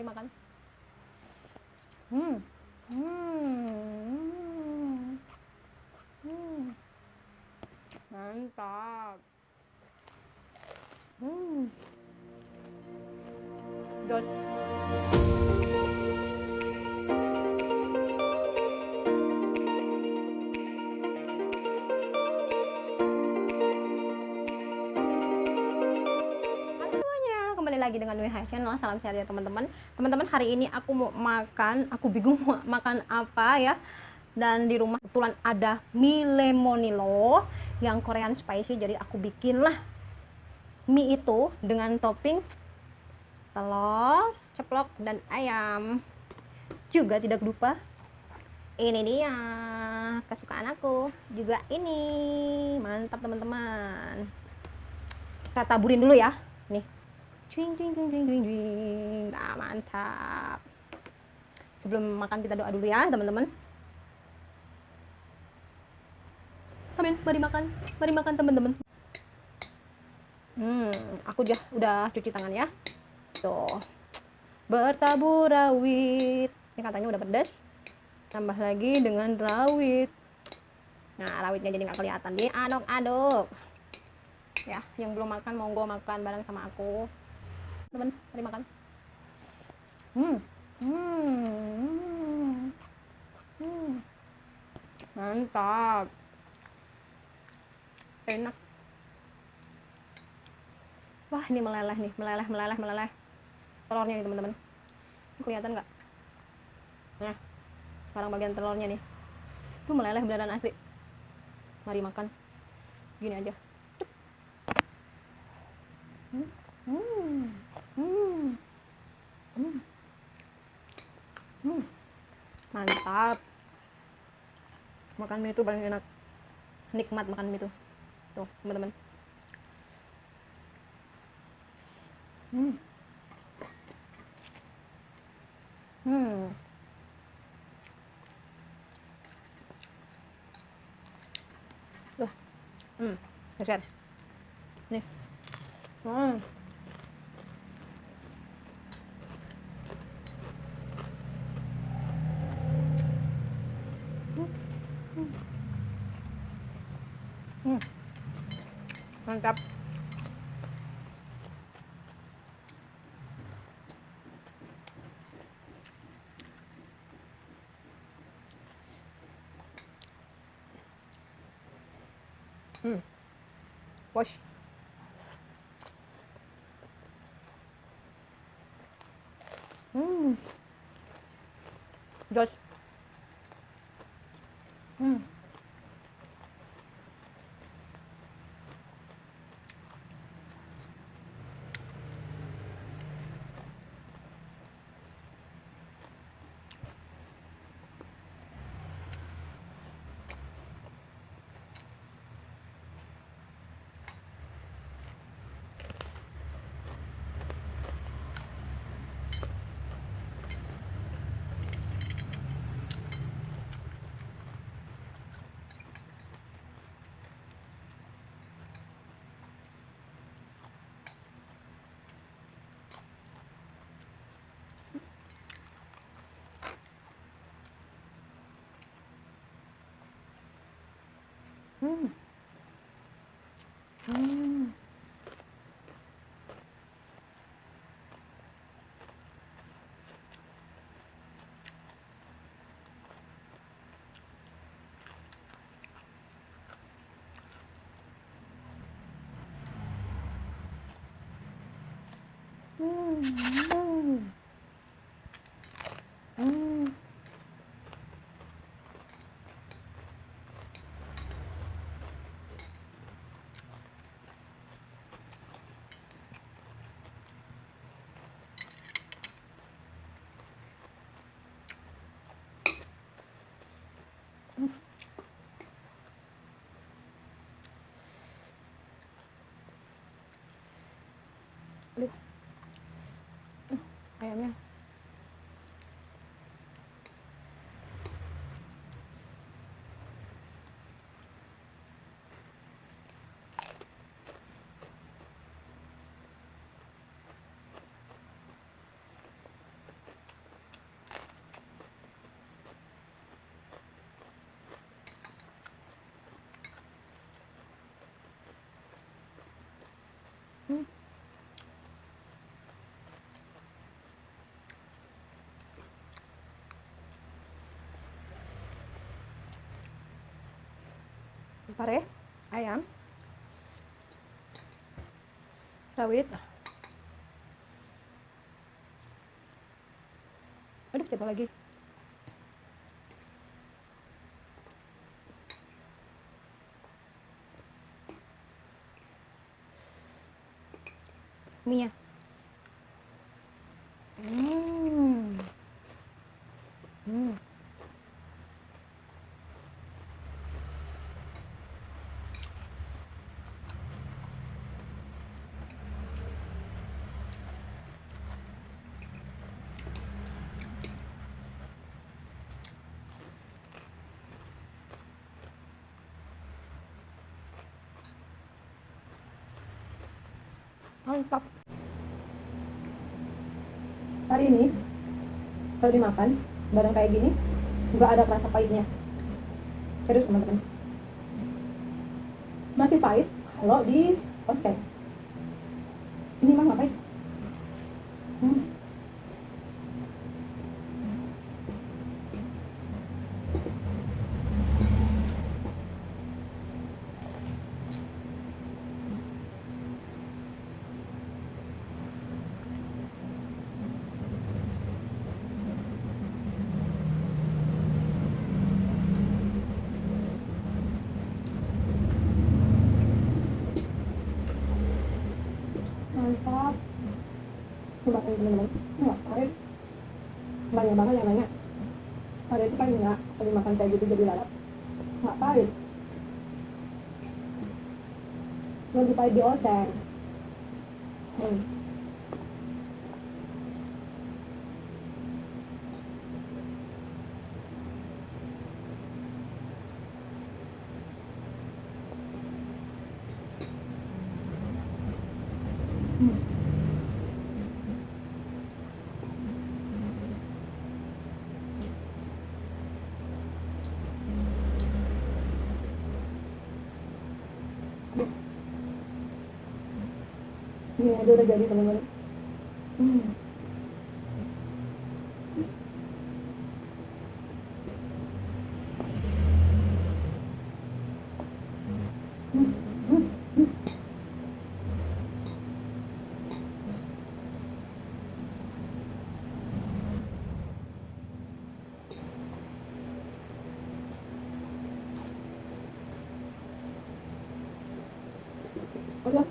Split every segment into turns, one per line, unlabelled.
mari makan. Hmm. Mantap. Jos. Kembali lagi dengan WH Channel. Salam sehat ya teman-teman. Teman-teman, hari ini aku mau makan, aku bingung mau makan apa ya. Dan di rumah kebetulan ada mie lemonilo yang Korean spicy, jadi aku bikinlah mie itu dengan topping telur ceplok dan ayam. Juga tidak lupa, ini dia kesukaan aku juga, ini mantap teman-teman. Kita taburin dulu ya, nih. Cuing, cuing, cuing, cuing, cuing, cuing. Nah, mantap. Sebelum makan kita doa dulu ya teman-teman. Amin, mari makan teman-teman. Aku udah cuci tangan ya. Tuh, bertabur rawit. Ini katanya udah pedas. Tambah lagi dengan rawit. Nah, rawitnya jadi nggak kelihatan. Diaduk-aduk. Ya, yang belum makan monggo makan bareng sama aku. Teman, mari makan. Mantap. Enak. Wah, ini meleleh nih, meleleh. Telurnya nih teman-teman. Kelihatan nggak? Nah, sekarang bagian telurnya nih. Itu meleleh beneran asli. Mari makan. Gini aja. Mantap. Makan mie itu paling enak. Nikmat makan mie itu. Tuh, teman-teman. Lihat. Nih. Mantap. Wash. Jos. Aduh. Ayamnya. pare ayam rawit. Aduh, coba lagi. Mie-nya. Mantap. Hari ini kalau dimakan bareng kayak gini nggak ada rasa pahitnya. Serius teman-teman. Masih pahit kalau di oseng. Ini mah nggak pahit. Mantap. Coba teman-teman, nggak pahit. Banyak banget yang nanya, ada itu kan nggak kalau dimakan kayak gitu jadi lalap. Nggak pahit. Lebih pahit di oseng. Ini aja udah jadi teman-teman. Udah.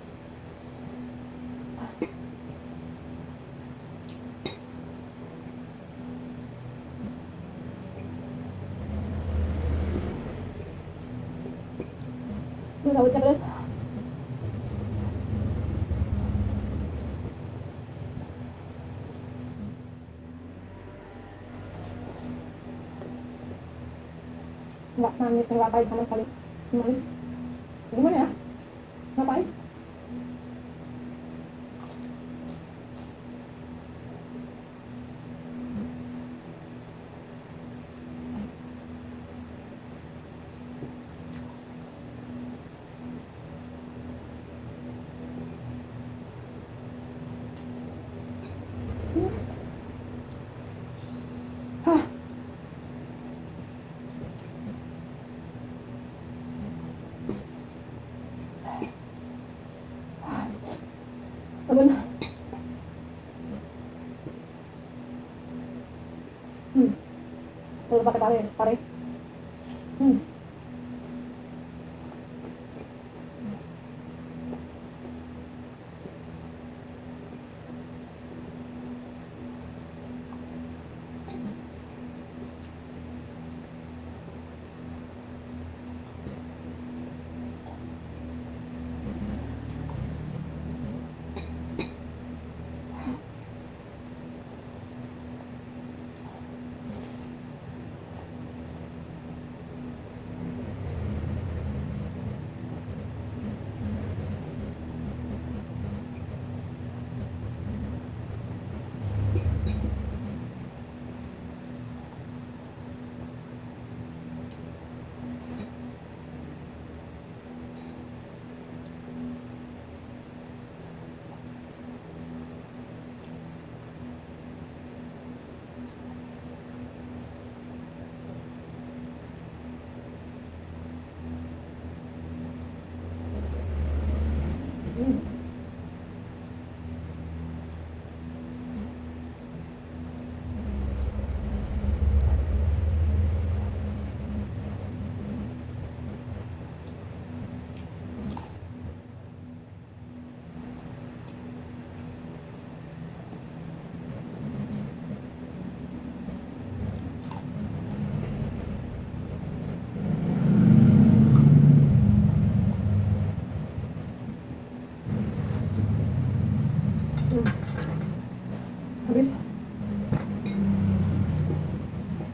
Ini rawitnya terus. Nggak manis, nggak pahit sama sekali. Manis. Gimana ya? Nggak pahit. Temen. Terus pakai pare.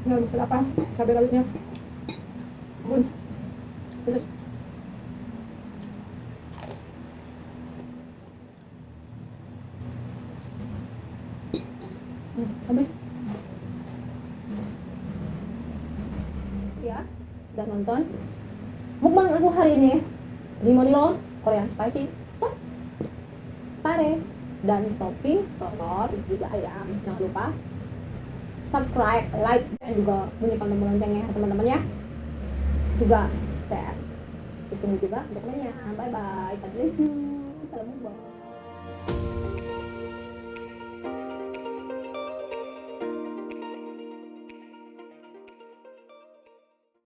Ya, apa? Cabai rawitnya. Bun. Terus. Habis.
Ya, udah nonton mukbang aku hari ini. Limonilo, Korean spicy, plus pare dan topping telur juga ayam. Jangan lupa subscribe, like, dan juga bunyikan tombol loncengnya teman-teman ya. Juga share. Ditunggu juga dokumennya. Bye bye. God bless you. Salam mukbang.